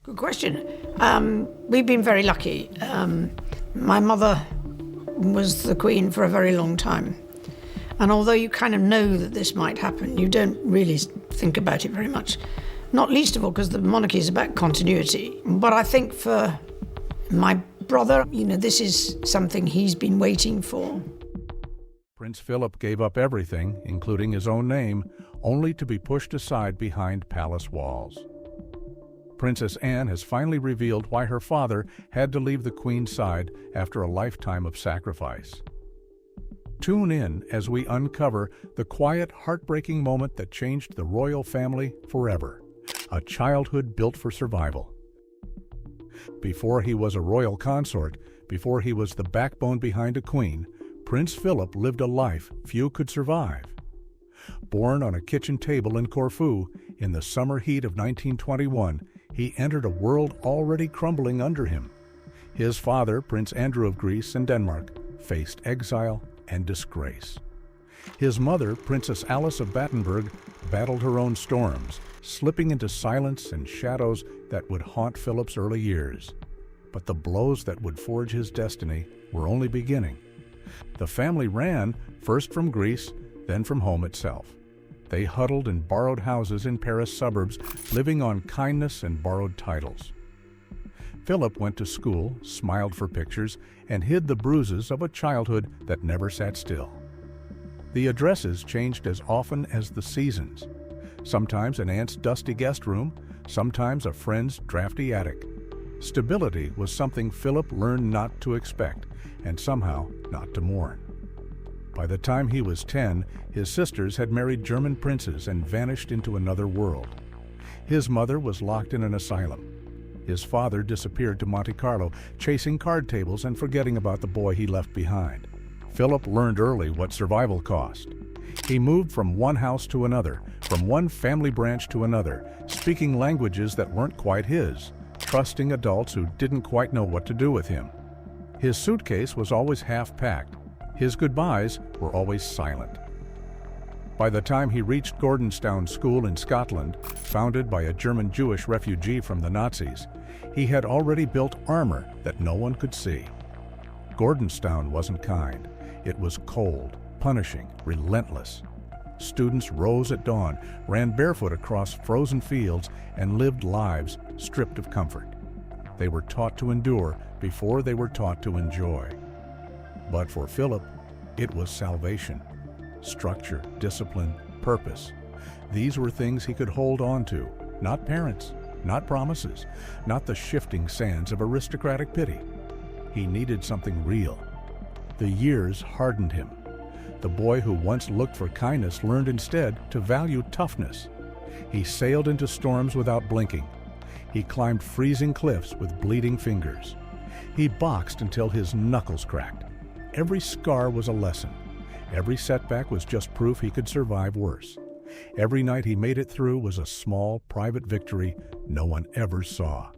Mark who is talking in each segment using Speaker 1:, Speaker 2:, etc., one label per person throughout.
Speaker 1: Good question. We've been very lucky. My mother was the Queen for a very long time. And although you kind of know that this might happen, you don't really think about it very much. Not least of all because the monarchy is about continuity. But I think for my brother, this is something he's been waiting for.
Speaker 2: Prince Philip gave up everything, including his own name, only to be pushed aside behind palace walls. Princess Anne has finally revealed why her father had to leave the Queen's side after a lifetime of sacrifice. Tune in as we uncover the quiet, heartbreaking moment that changed the royal family forever, a childhood built for survival. Before he was a royal consort, before he was the backbone behind a queen, Prince Philip lived a life few could survive. Born on a kitchen table in Corfu in the summer heat of 1921, he entered a world already crumbling under him. His father, Prince Andrew of Greece and Denmark, faced exile and disgrace. His mother, Princess Alice of Battenberg, battled her own storms, slipping into silence and shadows that would haunt Philip's early years. But the blows that would forge his destiny were only beginning. The family ran, first from Greece, then from home itself. They huddled in borrowed houses in Paris suburbs, living on kindness and borrowed titles. Philip went to school, smiled for pictures, and hid the bruises of a childhood that never sat still. The addresses changed as often as the seasons. Sometimes an aunt's dusty guest room, sometimes a friend's drafty attic. Stability was something Philip learned not to expect, and somehow not to mourn. By the time he was 10, his sisters had married German princes and vanished into another world. His mother was locked in an asylum. His father disappeared to Monte Carlo, chasing card tables and forgetting about the boy he left behind. Philip learned early what survival cost. He moved from one house to another, from one family branch to another, speaking languages that weren't quite his, trusting adults who didn't quite know what to do with him. His suitcase was always half-packed. His goodbyes were always silent. By the time he reached Gordonstoun School in Scotland, founded by a German Jewish refugee from the Nazis, he had already built armor that no one could see. Gordonstoun wasn't kind. It was cold, punishing, relentless. Students rose at dawn, ran barefoot across frozen fields, and lived lives stripped of comfort. They were taught to endure before they were taught to enjoy. But for Philip, it was salvation. Structure, discipline, purpose. These were things he could hold on to, not parents, not promises, not the shifting sands of aristocratic pity. He needed something real. The years hardened him. The boy who once looked for kindness learned instead to value toughness. He sailed into storms without blinking. He climbed freezing cliffs with bleeding fingers. He boxed until his knuckles cracked. Every scar was a lesson. Every setback was just proof he could survive worse. Every night he made it through was a small, private victory no one ever saw.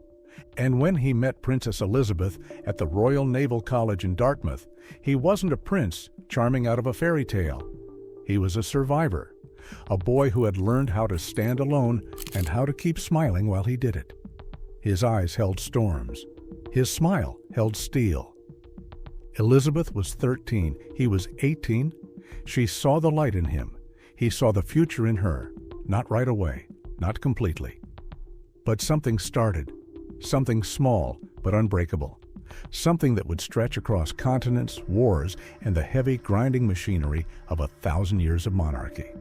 Speaker 2: And when he met Princess Elizabeth at the Royal Naval College in Dartmouth, he wasn't a prince charming out of a fairy tale. He was a survivor, a boy who had learned how to stand alone and how to keep smiling while he did it. His eyes held storms. His smile held steel. Elizabeth was 13. He was 18. She saw the light in him. He saw the future in her. Not right away, not completely. But something started. Something small but unbreakable. Something that would stretch across continents, wars, and the heavy grinding machinery of 1,000 years of monarchy.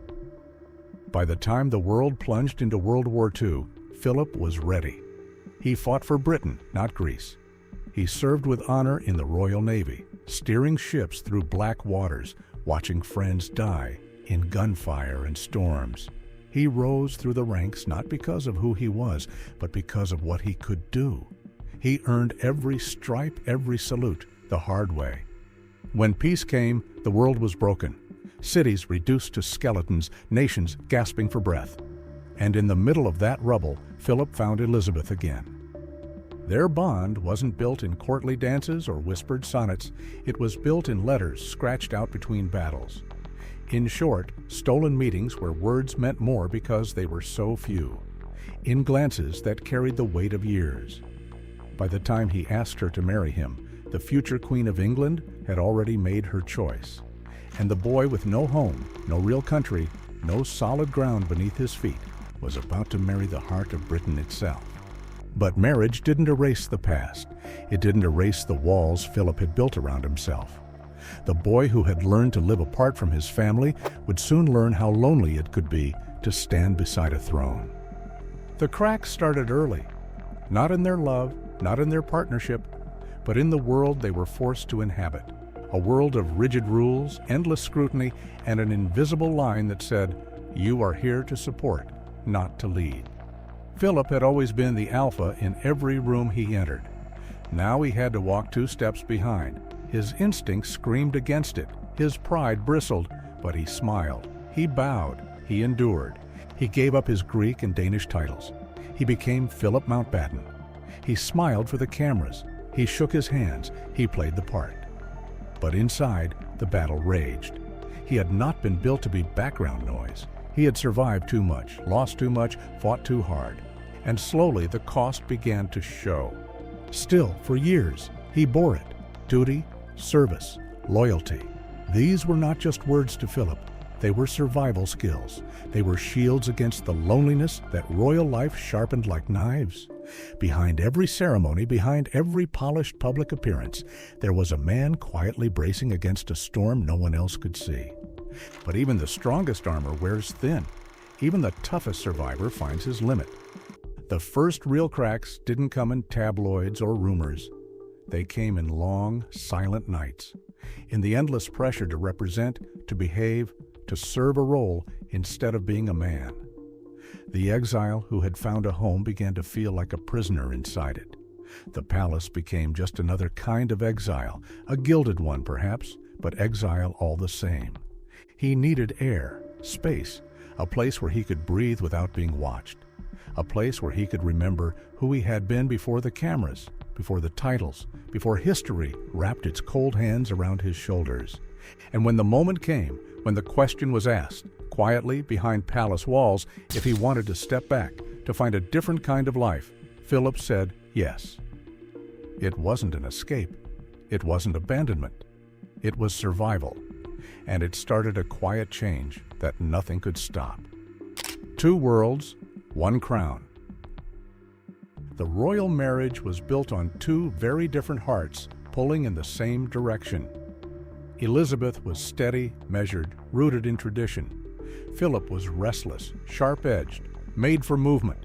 Speaker 2: By the time the world plunged into World War II, Philip was ready. He fought for Britain, not Greece. He served with honor in the Royal Navy, steering ships through black waters, watching friends die in gunfire and storms. He rose through the ranks not because of who he was, but because of what he could do. He earned every stripe, every salute, the hard way. When peace came, the world was broken. Cities reduced to skeletons, nations gasping for breath. And in the middle of that rubble, Philip found Elizabeth again. Their bond wasn't built in courtly dances or whispered sonnets. It was built in letters scratched out between battles. In short, stolen meetings where words meant more because they were so few. in glances that carried the weight of years. By the time he asked her to marry him, the future Queen of England had already made her choice. And the boy with no home, no real country, no solid ground beneath his feet, was about to marry the heart of Britain itself. But marriage didn't erase the past. It didn't erase the walls Philip had built around himself. The boy who had learned to live apart from his family would soon learn how lonely it could be to stand beside a throne. The cracks started early, not in their love, not in their partnership, but in the world they were forced to inhabit. A world of rigid rules, endless scrutiny, and an invisible line that said, "You are here to support, not to lead." Philip had always been the alpha in every room he entered. Now he had to walk 2 steps behind. His instincts screamed against it. His pride bristled, but he smiled. He bowed. He endured. He gave up his Greek and Danish titles. He became Philip Mountbatten. He smiled for the cameras. He shook his hands. He played the part. But inside, the battle raged. He had not been built to be background noise. He had survived too much, lost too much, fought too hard. And slowly the cost began to show. Still, for years, he bore it. Duty, service, loyalty. These were not just words to Philip. They were survival skills. They were shields against the loneliness that royal life sharpened like knives. Behind every ceremony, behind every polished public appearance, there was a man quietly bracing against a storm no one else could see. But even the strongest armor wears thin. Even the toughest survivor finds his limit. The first real cracks didn't come in tabloids or rumors. They came in long, silent nights, in the endless pressure to represent, to behave, to serve a role instead of being a man. The exile who had found a home began to feel like a prisoner inside it. The palace became just another kind of exile, a gilded one perhaps, but exile all the same. He needed air, space, a place where he could breathe without being watched, a place where he could remember who he had been before the cameras, before the titles, before history wrapped its cold hands around his shoulders. And when the moment came, when the question was asked, quietly behind palace walls, if he wanted to step back, to find a different kind of life, Philip said yes. It wasn't an escape. It wasn't abandonment. It was survival. And it started a quiet change that nothing could stop. 2 worlds, 1 crown. The royal marriage was built on 2 very different hearts pulling in the same direction. Elizabeth was steady, measured, rooted in tradition. Philip was restless, sharp-edged, made for movement.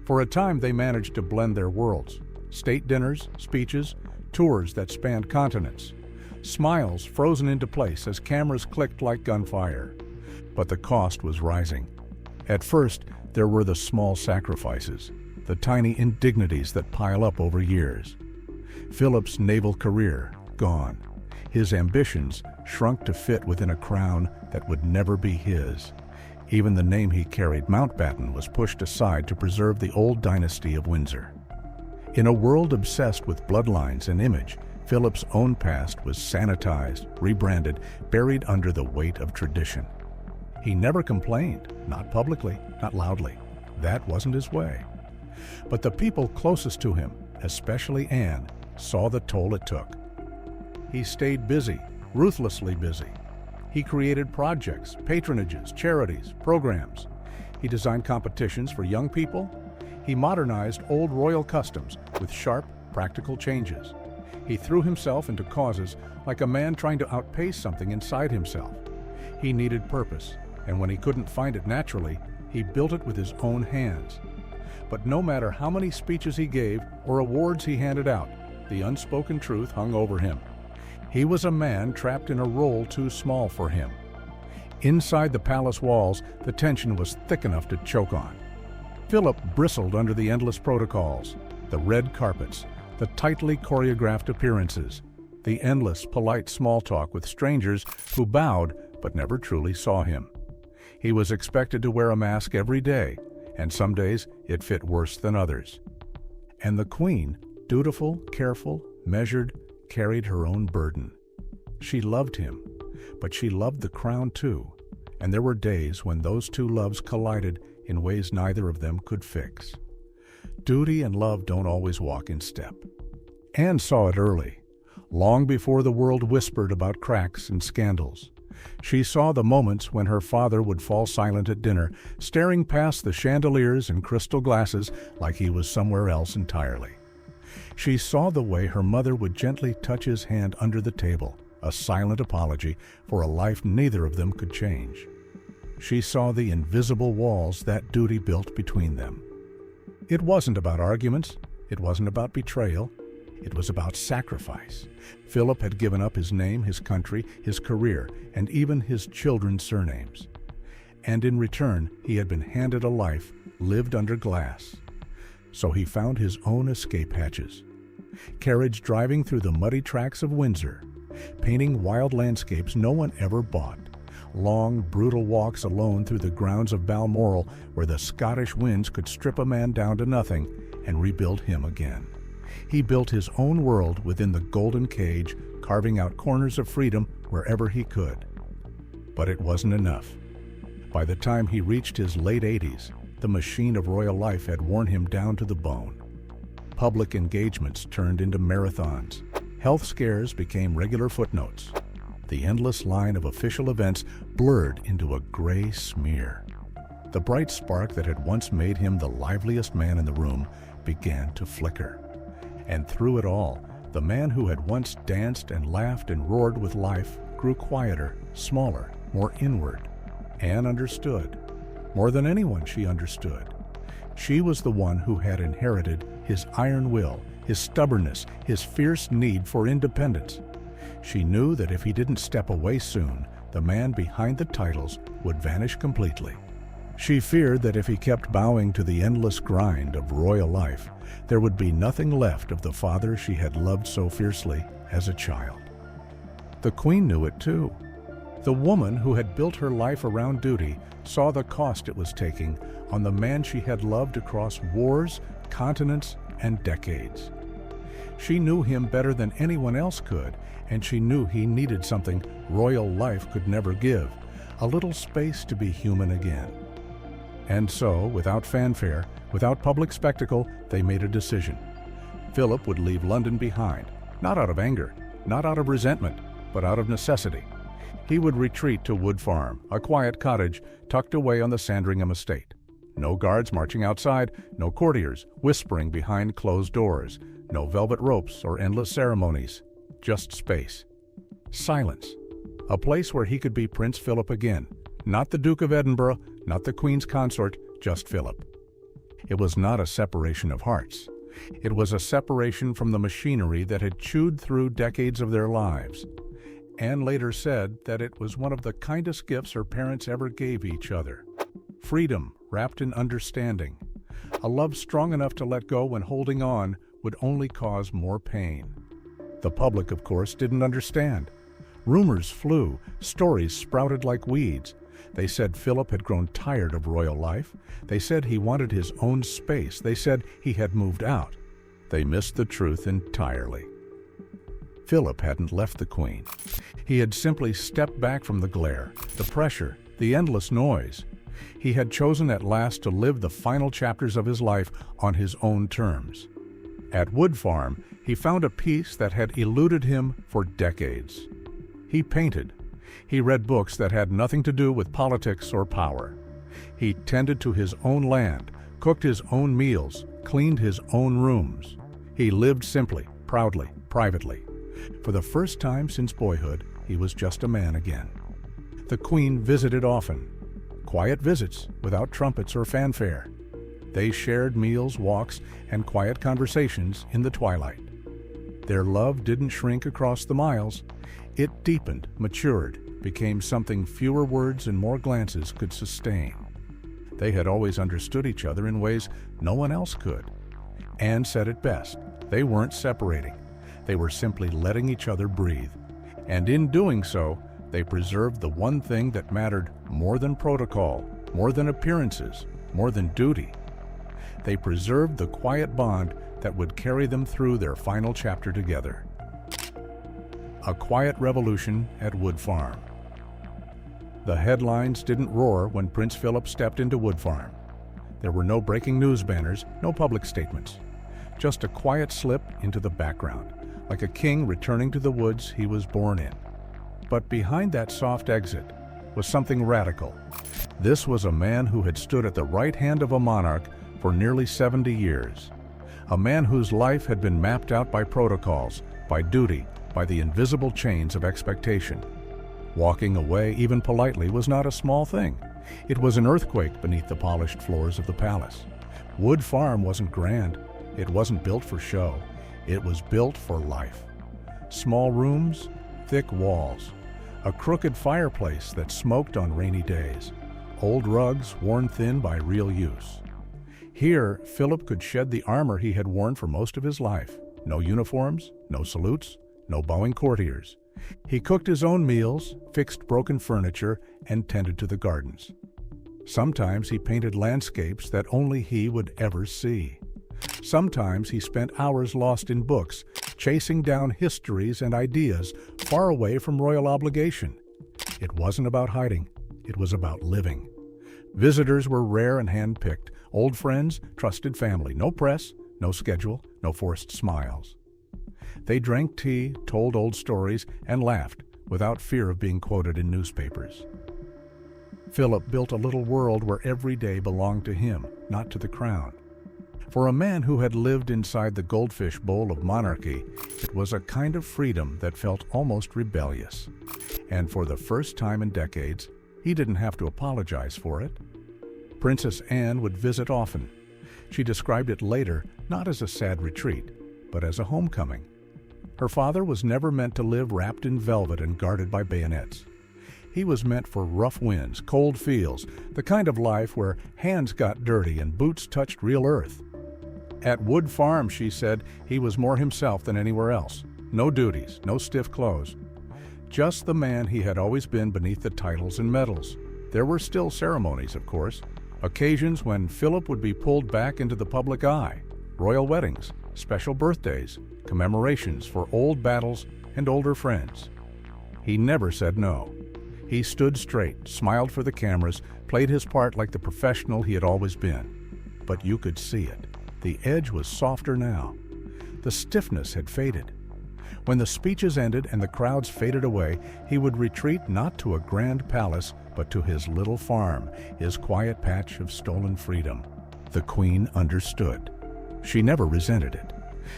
Speaker 2: For a time they managed to blend their worlds. State dinners, speeches, tours that spanned continents. Smiles frozen into place as cameras clicked like gunfire. But the cost was rising. At first, there were the small sacrifices, the tiny indignities that pile up over years. Philip's naval career, gone. His ambitions shrunk to fit within a crown that would never be his. Even the name he carried, Mountbatten, was pushed aside to preserve the old dynasty of Windsor. In a world obsessed with bloodlines and image, Philip's own past was sanitized, rebranded, buried under the weight of tradition. He never complained, not publicly, not loudly. That wasn't his way. But the people closest to him, especially Anne, saw the toll it took. He stayed busy, ruthlessly busy. He created projects, patronages, charities, programs. He designed competitions for young people. He modernized old royal customs with sharp, practical changes. He threw himself into causes like a man trying to outpace something inside himself. He needed purpose, and when he couldn't find it naturally, he built it with his own hands. But no matter how many speeches he gave or awards he handed out, the unspoken truth hung over him. He was a man trapped in a role too small for him. Inside the palace walls, the tension was thick enough to choke on. Philip bristled under the endless protocols, the red carpets, the tightly choreographed appearances, the endless polite small talk with strangers who bowed but never truly saw him. He was expected to wear a mask every day, and some days it fit worse than others. And the Queen, dutiful, careful, measured, carried her own burden. She loved him, but she loved the crown too, and there were days when those 2 loves collided in ways neither of them could fix. Duty and love don't always walk in step. Anne saw it early, long before the world whispered about cracks and scandals. She saw the moments when her father would fall silent at dinner, staring past the chandeliers and crystal glasses like he was somewhere else entirely. She saw the way her mother would gently touch his hand under the table, a silent apology for a life neither of them could change. She saw the invisible walls that duty built between them. It wasn't about arguments. It wasn't about betrayal. It was about sacrifice. Philip had given up his name, his country, his career, and even his children's surnames. And in return, he had been handed a life lived under glass. So he found his own escape hatches. Carriage driving through the muddy tracks of Windsor, painting wild landscapes no one ever bought. Long, brutal walks alone through the grounds of Balmoral, where the Scottish winds could strip a man down to nothing and rebuild him again. He built his own world within the golden cage, carving out corners of freedom wherever he could. But it wasn't enough. By the time he reached his late 80s, the machine of royal life had worn him down to the bone. Public engagements turned into marathons. Health scares became regular footnotes. The endless line of official events blurred into a gray smear. The bright spark that had once made him the liveliest man in the room began to flicker. And through it all, the man who had once danced and laughed and roared with life grew quieter, smaller, more inward. Anne understood. More than anyone, she understood. She was the one who had inherited his iron will, his stubbornness, his fierce need for independence. She knew that if he didn't step away soon, the man behind the titles would vanish completely. She feared that if he kept bowing to the endless grind of royal life, there would be nothing left of the father she had loved so fiercely as a child. The Queen knew it too. The woman who had built her life around duty saw the cost it was taking on the man she had loved across wars, continents, and decades. She knew him better than anyone else could, and she knew he needed something royal life could never give, a little space to be human again. And so, without fanfare, without public spectacle, they made a decision. Philip would leave London behind, not out of anger, not out of resentment, but out of necessity. He would retreat to Wood Farm, a quiet cottage tucked away on the Sandringham estate. No guards marching outside, no courtiers whispering behind closed doors, no velvet ropes or endless ceremonies, just space. Silence. A place where he could be Prince Philip again, not the Duke of Edinburgh, not the Queen's consort, just Philip. It was not a separation of hearts. It was a separation from the machinery that had chewed through decades of their lives. Anne later said that it was one of the kindest gifts her parents ever gave each other. Freedom wrapped in understanding. A love strong enough to let go when holding on would only cause more pain. The public, of course, didn't understand. Rumors flew, stories sprouted like weeds. They said Philip had grown tired of royal life. They said he wanted his own space. They said he had moved out. They missed the truth entirely. Philip hadn't left the Queen. He had simply stepped back from the glare, the pressure, the endless noise. He had chosen at last to live the final chapters of his life on his own terms. At Wood Farm, he found a peace that had eluded him for decades. He painted. He read books that had nothing to do with politics or power. He tended to his own land, cooked his own meals, cleaned his own rooms. He lived simply, proudly, privately. For the first time since boyhood, he was just a man again. The Queen visited often. Quiet visits, without trumpets or fanfare. They shared meals, walks, and quiet conversations in the twilight. Their love didn't shrink across the miles. It deepened, matured, became something fewer words and more glances could sustain. They had always understood each other in ways no one else could. Anne said it best. They weren't separating. They were simply letting each other breathe. And in doing so, they preserved the one thing that mattered more than protocol, more than appearances, more than duty. They preserved the quiet bond that would carry them through their final chapter together. A quiet revolution at Wood Farm. The headlines didn't roar when Prince Philip stepped into Wood Farm. There were no breaking news banners, no public statements. Just a quiet slip into the background, like a king returning to the woods he was born in. But behind that soft exit was something radical. This was a man who had stood at the right hand of a monarch for nearly 70 years. A man whose life had been mapped out by protocols, by duty, by the invisible chains of expectation. Walking away, even politely, was not a small thing. It was an earthquake beneath the polished floors of the palace. Wood Farm wasn't grand. It wasn't built for show. It was built for life. Small rooms, thick walls, a crooked fireplace that smoked on rainy days, old rugs worn thin by real use. Here, Philip could shed the armor he had worn for most of his life. No uniforms, no salutes, no bowing courtiers. He cooked his own meals, fixed broken furniture, and tended to the gardens. Sometimes he painted landscapes that only he would ever see. Sometimes he spent hours lost in books, chasing down histories and ideas far away from royal obligation. It wasn't about hiding, it was about living. Visitors were rare and hand-picked, old friends, trusted family, no press, no schedule, no forced smiles. They drank tea, told old stories, and laughed without fear of being quoted in newspapers. Philip built a little world where every day belonged to him, not to the crown. For a man who had lived inside the goldfish bowl of monarchy, it was a kind of freedom that felt almost rebellious. And for the first time in decades, he didn't have to apologize for it. Princess Anne would visit often. She described it later not as a sad retreat, but as a homecoming. Her father was never meant to live wrapped in velvet and guarded by bayonets. He was meant for rough winds, cold fields, the kind of life where hands got dirty and boots touched real earth. At Wood Farm, she said, he was more himself than anywhere else. No duties, no stiff clothes. Just the man he had always been beneath the titles and medals. There were still ceremonies, of course, occasions when Philip would be pulled back into the public eye, royal weddings, special birthdays, commemorations for old battles and older friends. He never said no. He stood straight, smiled for the cameras, played his part like the professional he had always been. But you could see it. The edge was softer now. The stiffness had faded. When the speeches ended and the crowds faded away, he would retreat not to a grand palace, but to his little farm, his quiet patch of stolen freedom. The Queen understood. She never resented it.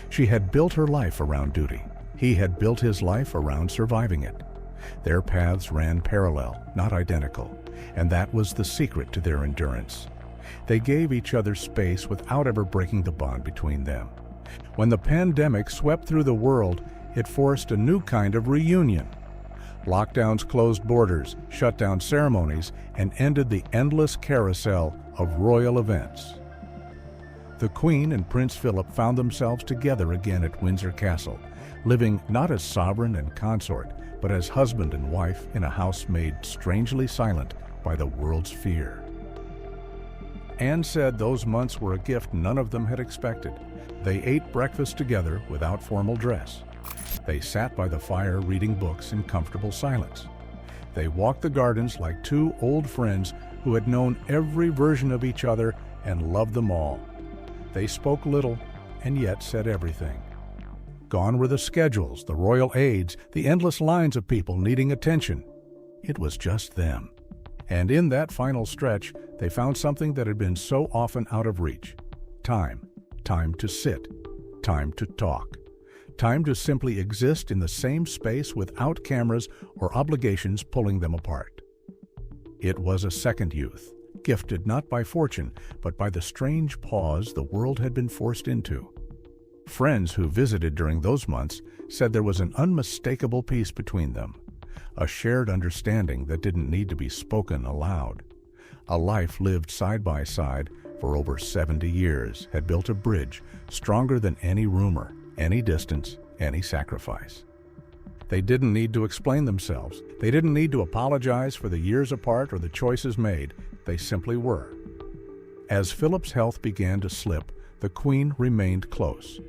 Speaker 2: She had built her life around duty. He had built his life around surviving it. Their paths ran parallel, not identical, and that was the secret to their endurance. They gave each other space without ever breaking the bond between them. When the pandemic swept through the world, it forced a new kind of reunion. Lockdowns closed borders, shut down ceremonies, and ended the endless carousel of royal events. The Queen and Prince Philip found themselves together again at Windsor Castle, living not as sovereign and consort, but as husband and wife in a house made strangely silent by the world's fear. Anne said those months were a gift none of them had expected. They ate breakfast together without formal dress. They sat by the fire reading books in comfortable silence. They walked the gardens like two old friends who had known every version of each other and loved them all. They spoke little and yet said everything. Gone were the schedules, the royal aides, the endless lines of people needing attention. It was just them. And in that final stretch, they found something that had been so often out of reach. Time. Time to sit. Time to talk. Time to simply exist in the same space without cameras or obligations pulling them apart. It was a second youth, gifted not by fortune, but by the strange pause the world had been forced into. Friends who visited during those months said there was an unmistakable peace between them, a shared understanding that didn't need to be spoken aloud. A life lived side by side for over 70 years had built a bridge stronger than any rumor, any distance, any sacrifice. They didn't need to explain themselves. They didn't need to apologize for the years apart or the choices made. They simply were. As Philip's health began to slip, the Queen remained close.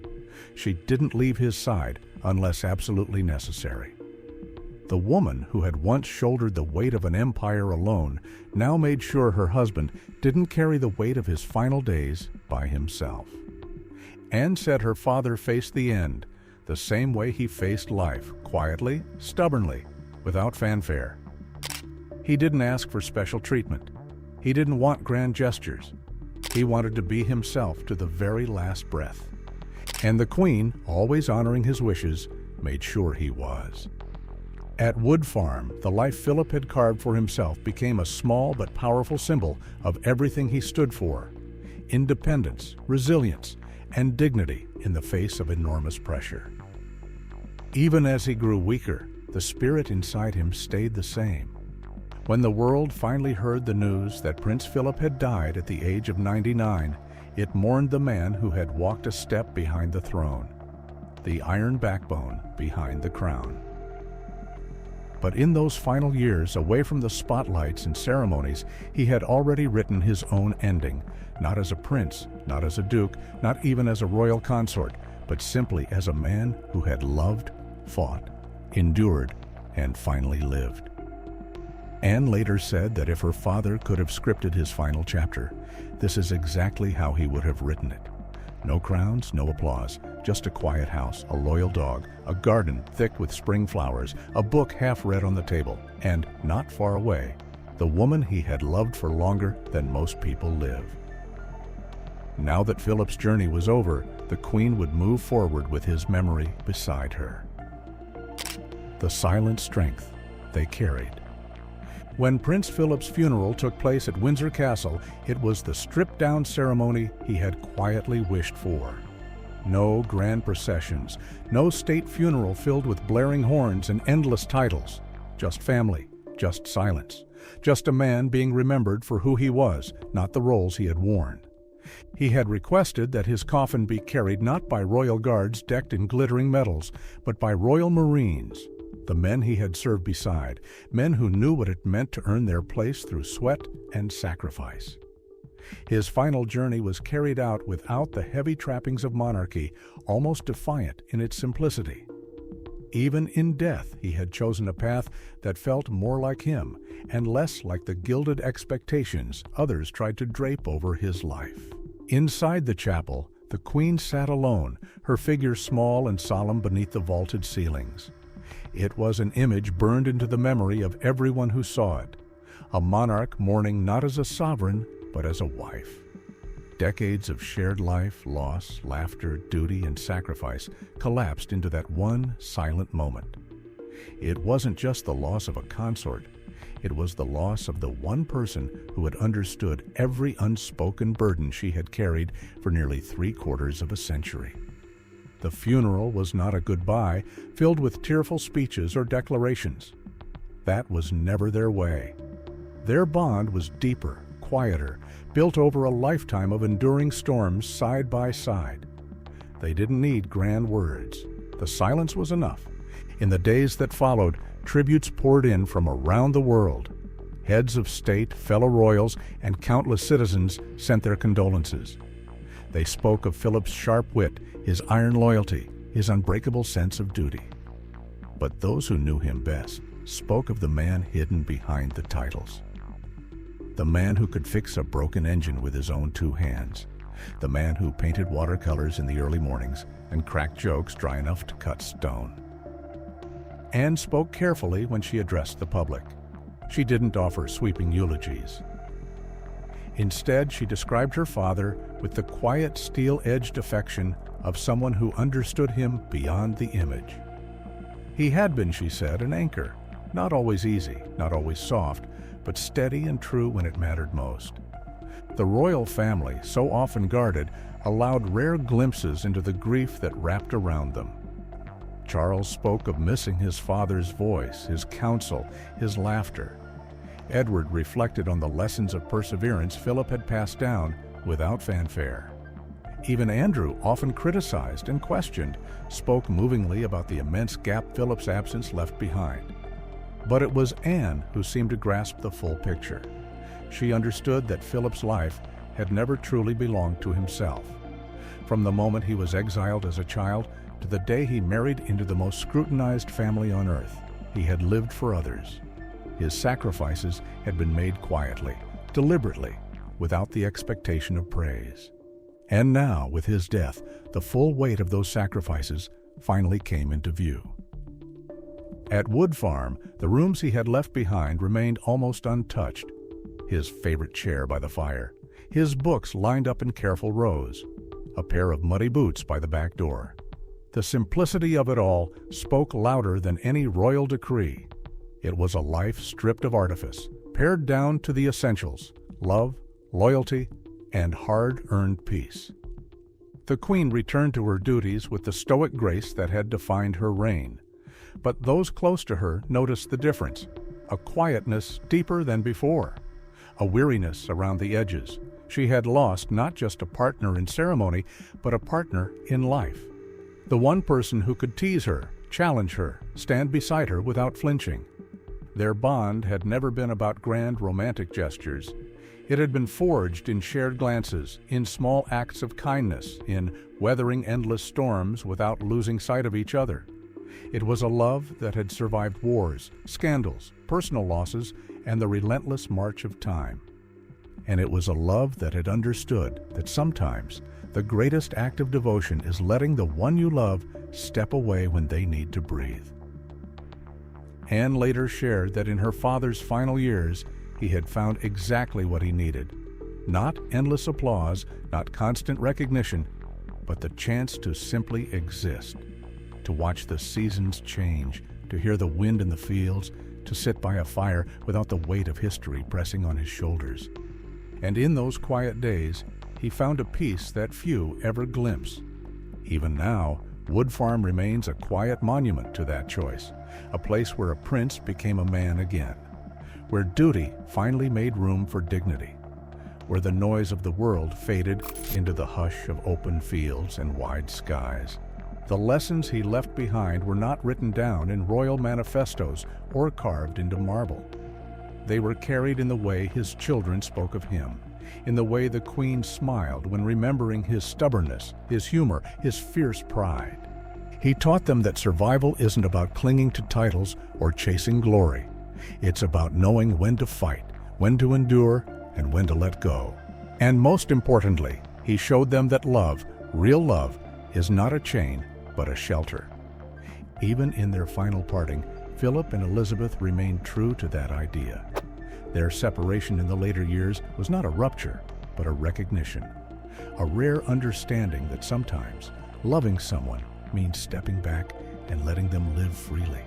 Speaker 2: She didn't leave his side unless absolutely necessary. The woman who had once shouldered the weight of an empire alone now made sure her husband didn't carry the weight of his final days by himself. Anne said her father faced the end the same way he faced life, quietly, stubbornly, without fanfare. He didn't ask for special treatment. He didn't want grand gestures. He wanted to be himself to the very last breath. And the Queen, always honoring his wishes, made sure he was. At Wood Farm, the life Philip had carved for himself became a small but powerful symbol of everything he stood for: independence, resilience, and dignity in the face of enormous pressure. Even as he grew weaker, the spirit inside him stayed the same. When the world finally heard the news that Prince Philip had died at the age of 99, it mourned the man who had walked a step behind the throne, the iron backbone behind the crown. But in those final years, away from the spotlights and ceremonies, he had already written his own ending, not as a prince, not as a duke, not even as a royal consort, but simply as a man who had loved, fought, endured, and finally lived. Anne later said that if her father could have scripted his final chapter, this is exactly how he would have written it. No crowns, no applause, just a quiet house, a loyal dog, a garden thick with spring flowers, a book half read on the table, and, not far away, the woman he had loved for longer than most people live. Now that Philip's journey was over, the Queen would move forward with his memory beside her. The silent strength they carried. When Prince Philip's funeral took place at Windsor Castle, it was the stripped-down ceremony he had quietly wished for. No grand processions, no state funeral filled with blaring horns and endless titles. Just family, just silence, just a man being remembered for who he was, not the roles he had worn. He had requested that his coffin be carried not by royal guards decked in glittering medals, but by Royal Marines, the men he had served beside, men who knew what it meant to earn their place through sweat and sacrifice. His final journey was carried out without the heavy trappings of monarchy, almost defiant in its simplicity. Even in death, he had chosen a path that felt more like him and less like the gilded expectations others tried to drape over his life. Inside the chapel, the Queen sat alone, her figure small and solemn beneath the vaulted ceilings. It was an image burned into the memory of everyone who saw it, a monarch mourning not as a sovereign, but as a wife. Decades of shared life, loss, laughter, duty, and sacrifice collapsed into that one silent moment. It wasn't just the loss of a consort. It was the loss of the one person who had understood every unspoken burden she had carried for nearly 3/4 of a century. The funeral was not a goodbye filled with tearful speeches or declarations. That was never their way. Their bond was deeper, quieter, built over a lifetime of enduring storms side by side. They didn't need grand words. The silence was enough. In the days that followed, tributes poured in from around the world. Heads of state, fellow royals, and countless citizens sent their condolences. They spoke of Philip's sharp wit, his iron loyalty, his unbreakable sense of duty. But those who knew him best spoke of the man hidden behind the titles. The man who could fix a broken engine with his own 2 hands. The man who painted watercolors in the early mornings and cracked jokes dry enough to cut stone. Anne spoke carefully when she addressed the public. She didn't offer sweeping eulogies. Instead, she described her father with the quiet, steel-edged affection of someone who understood him beyond the image. He had been, she said, an anchor, not always easy, not always soft, but steady and true when it mattered most. The royal family, so often guarded, allowed rare glimpses into the grief that wrapped around them. Charles spoke of missing his father's voice, his counsel, his laughter. Edward reflected on the lessons of perseverance Philip had passed down without fanfare. Even Andrew, often criticized and questioned, spoke movingly about the immense gap Philip's absence left behind. But it was Anne who seemed to grasp the full picture. She understood that Philip's life had never truly belonged to himself. From the moment he was exiled as a child to the day he married into the most scrutinized family on earth, he had lived for others. His sacrifices had been made quietly, deliberately, without the expectation of praise. And now, with his death, the full weight of those sacrifices finally came into view. At Wood Farm, the rooms he had left behind remained almost untouched. His favorite chair by the fire, his books lined up in careful rows, a pair of muddy boots by the back door. The simplicity of it all spoke louder than any royal decree. It was a life stripped of artifice, pared down to the essentials: love, loyalty, and hard-earned peace. The Queen returned to her duties with the stoic grace that had defined her reign. But those close to her noticed the difference: a quietness deeper than before, a weariness around the edges. She had lost not just a partner in ceremony, but a partner in life. The one person who could tease her, challenge her, stand beside her without flinching. Their bond had never been about grand romantic gestures. It had been forged in shared glances, in small acts of kindness, in weathering endless storms without losing sight of each other. It was a love that had survived wars, scandals, personal losses, and the relentless march of time. And it was a love that had understood that sometimes the greatest act of devotion is letting the one you love step away when they need to breathe. Anne later shared that in her father's final years, he had found exactly what he needed. Not endless applause, not constant recognition, but the chance to simply exist, to watch the seasons change, to hear the wind in the fields, to sit by a fire without the weight of history pressing on his shoulders. And in those quiet days, he found a peace that few ever glimpse. Even now, Wood Farm remains a quiet monument to that choice, a place where a prince became a man again, where duty finally made room for dignity, where the noise of the world faded into the hush of open fields and wide skies. The lessons he left behind were not written down in royal manifestos or carved into marble. They were carried in the way his children spoke of him, in the way the Queen smiled when remembering his stubbornness, his humor, his fierce pride. He taught them that survival isn't about clinging to titles or chasing glory. It's about knowing when to fight, when to endure, and when to let go. And most importantly, he showed them that love, real love, is not a chain, but a shelter. Even in their final parting, Philip and Elizabeth remained true to that idea. Their separation in the later years was not a rupture, but a recognition, a rare understanding that sometimes loving someone means stepping back and letting them live freely.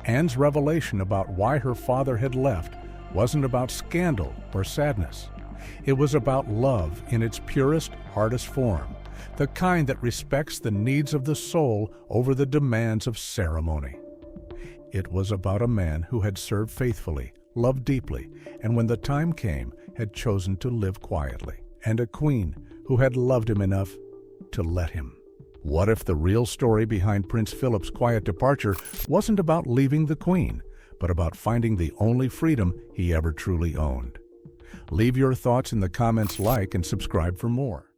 Speaker 2: Anne's revelation about why her father had left wasn't about scandal or sadness. It was about love in its purest, hardest form, the kind that respects the needs of the soul over the demands of ceremony. It was about a man who had served faithfully, loved deeply, and when the time came, had chosen to live quietly, and a queen who had loved him enough to let him. What if the real story behind Prince Philip's quiet departure wasn't about leaving the Queen, but about finding the only freedom he ever truly owned? Leave your thoughts in the comments, like and subscribe for more.